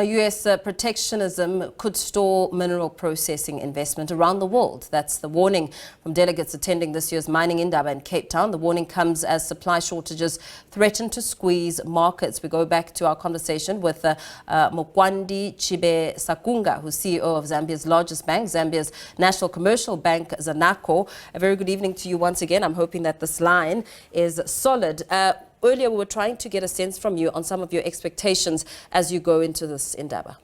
US protectionism could stall mineral processing investment around the world. That's the warning from delegates attending this year's Mining Indaba in Cape Town. The warning comes as supply shortages threaten to squeeze markets. We go back to our conversation with Mukwandi Chibesakunda, who's CEO of Zambia's largest bank, Zambia's National Commercial Bank, Zanaco. A very good evening to you once again. I'm hoping that this line is solid. Earlier, we were trying to get a sense from you on some of your expectations as you go into this Indaba.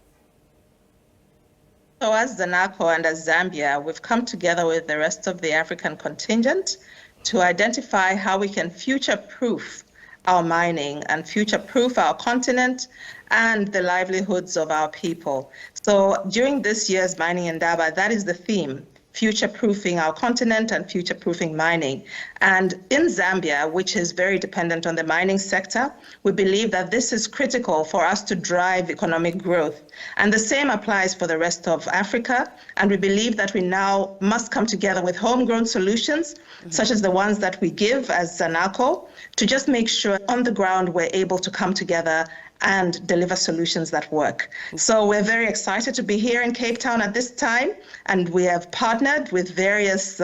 So as Zanaco and as Zambia, we've come together with the rest of the African contingent to identify how we can future-proof our mining and future-proof our continent and the livelihoods of our people. So during this year's Mining Indaba, that is the theme: future-proofing our continent and future-proofing mining. And in Zambia, which is very dependent on the mining sector, we believe that this is critical for us to drive economic growth. And the same applies for the rest of Africa. And we believe that we now must come together with homegrown solutions, such as the ones that we give as Zanaco, to just make sure on the ground we're able to come together and deliver solutions that work. So we're very excited to be here in Cape Town at this time, and we have partnered with various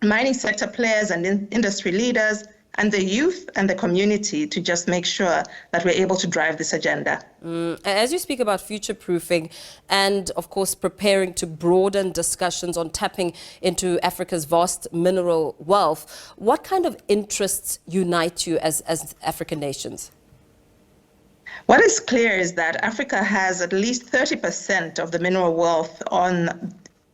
mining sector players and industry leaders and the youth and the community to just make sure that we're able to drive this agenda. As you speak about future-proofing and, of course, preparing to broaden discussions on tapping into Africa's vast mineral wealth, what kind of interests unite you as African nations? What is clear is that Africa has at least 30% of the mineral wealth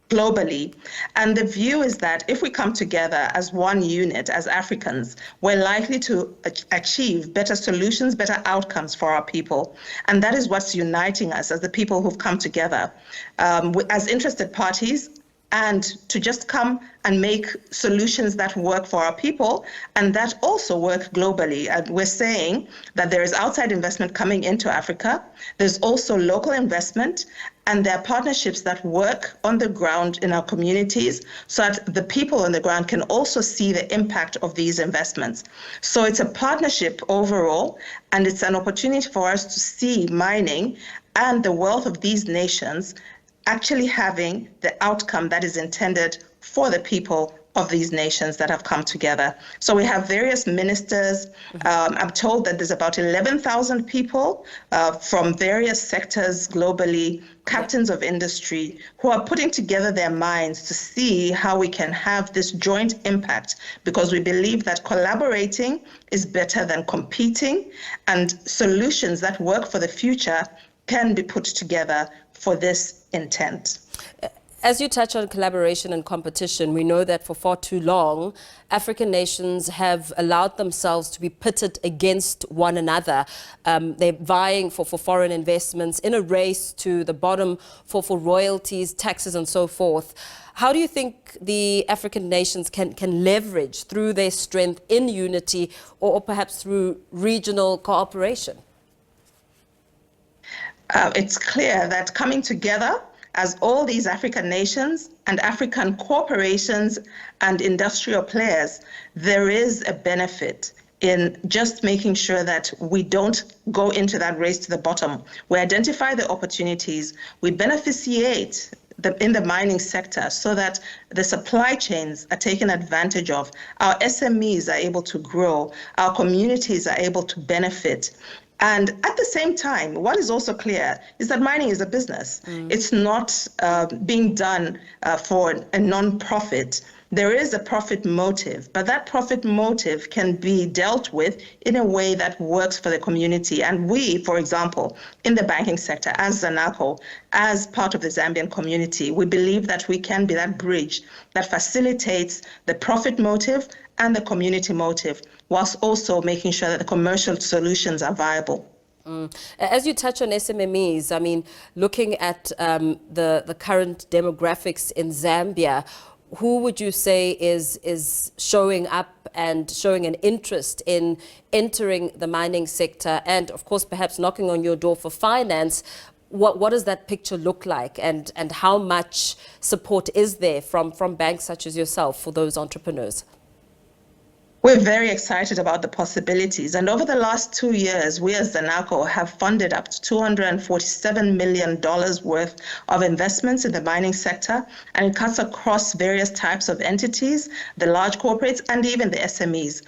globally. And the view is that if we come together as one unit, as Africans, we're likely to achieve better solutions, better outcomes for our people. And that is what's uniting us as the people who've come together as interested parties, and to just come and make solutions that work for our people and that also work globally. And we're saying that there is outside investment coming into Africa. There's also local investment, and there are partnerships that work on the ground in our communities so that the people on the ground can also see the impact of these investments. So it's a partnership overall, and it's an opportunity for us to see mining and the wealth of these nations actually having the outcome that is intended for the people of these nations that have come together. So we have various ministers. I'm told that there's about 11,000 people from various sectors globally, captains of industry, who are putting together their minds to see how we can have this joint impact, because we believe that collaborating is better than competing, and solutions that work for the future can be put together for this intent. As you touch on collaboration and competition, we know that for far too long, African nations have allowed themselves to be pitted against one another. They're vying for foreign investments in a race to the bottom for royalties, taxes, and so forth. How do you think the African nations can leverage through their strength in unity, or perhaps through regional cooperation? It's clear that coming together as all these African nations and African corporations and industrial players, there is a benefit in just making sure that we don't go into that race to the bottom. We identify the opportunities, we beneficiate in the mining sector so that the supply chains are taken advantage of, our SMEs are able to grow, our communities are able to benefit. And at the same time, what is also clear is that mining is a business. It's not being done for a non-profit. There is a profit motive, but that profit motive can be dealt with in a way that works for the community. And we, for example, in the banking sector, as Zanaco, as part of the Zambian community, we believe that we can be that bridge that facilitates the profit motive and the community motive, whilst also making sure that the commercial solutions are viable. As you touch on SMMEs, I mean, looking at the current demographics in Zambia, who would you say is showing up and showing an interest in entering the mining sector and, of course, perhaps knocking on your door for finance? What does that picture look like, and how much support is there from banks such as yourself for those entrepreneurs? We're very excited about the possibilities. And over the last 2 years, we as Zanaco have funded up to $247 million worth of investments in the mining sector. And it cuts across various types of entities, the large corporates and even the SMEs.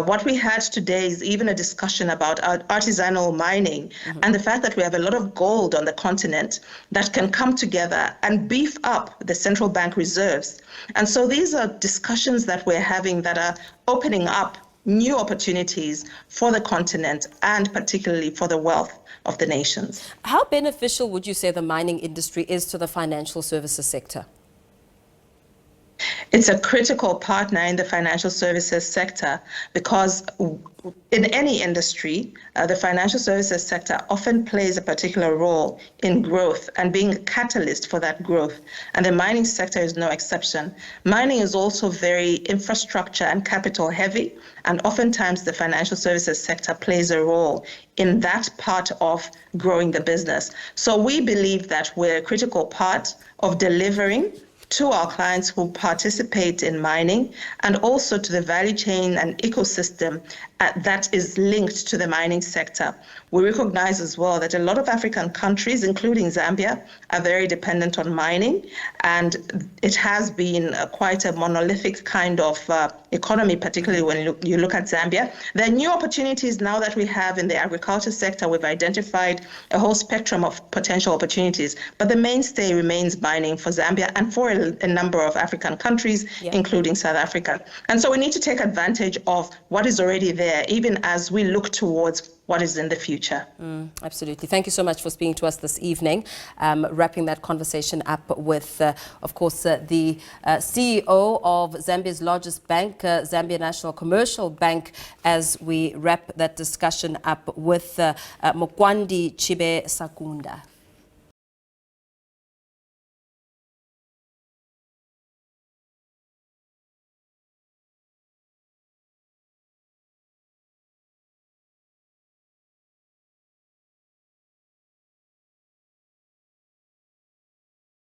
What we had today is even a discussion about artisanal mining and the fact that we have a lot of gold on the continent that can come together and beef up the central bank reserves. And so these are discussions that we're having that are opening up new opportunities for the continent and particularly for the wealth of the nations. How beneficial would you say the mining industry is to the financial services sector? It's a critical partner in the financial services sector because in any industry, the financial services sector often plays a particular role in growth and being a catalyst for that growth. And the mining sector is no exception. Mining is also very infrastructure and capital heavy, and oftentimes the financial services sector plays a role in that part of growing the business. So we believe that we're a critical part of delivering to our clients who participate in mining and also to the value chain and ecosystem that is linked to the mining sector. We recognize as well that a lot of African countries, including Zambia, are very dependent on mining, and it has been quite a monolithic kind of economy, particularly when you look at Zambia. There are new opportunities now that we have in the agriculture sector. We've identified a whole spectrum of potential opportunities, but the mainstay remains mining for Zambia and for a number of African countries, including South Africa. And so we need to take advantage of what is already there, even as we look towards what is in the future. Absolutely. Thank you so much for speaking to us this evening. Wrapping that conversation up with, of course, the CEO of Zambia's largest bank, Zambia National Commercial Bank, as we wrap that discussion up with Mukwandi Chibesakunda.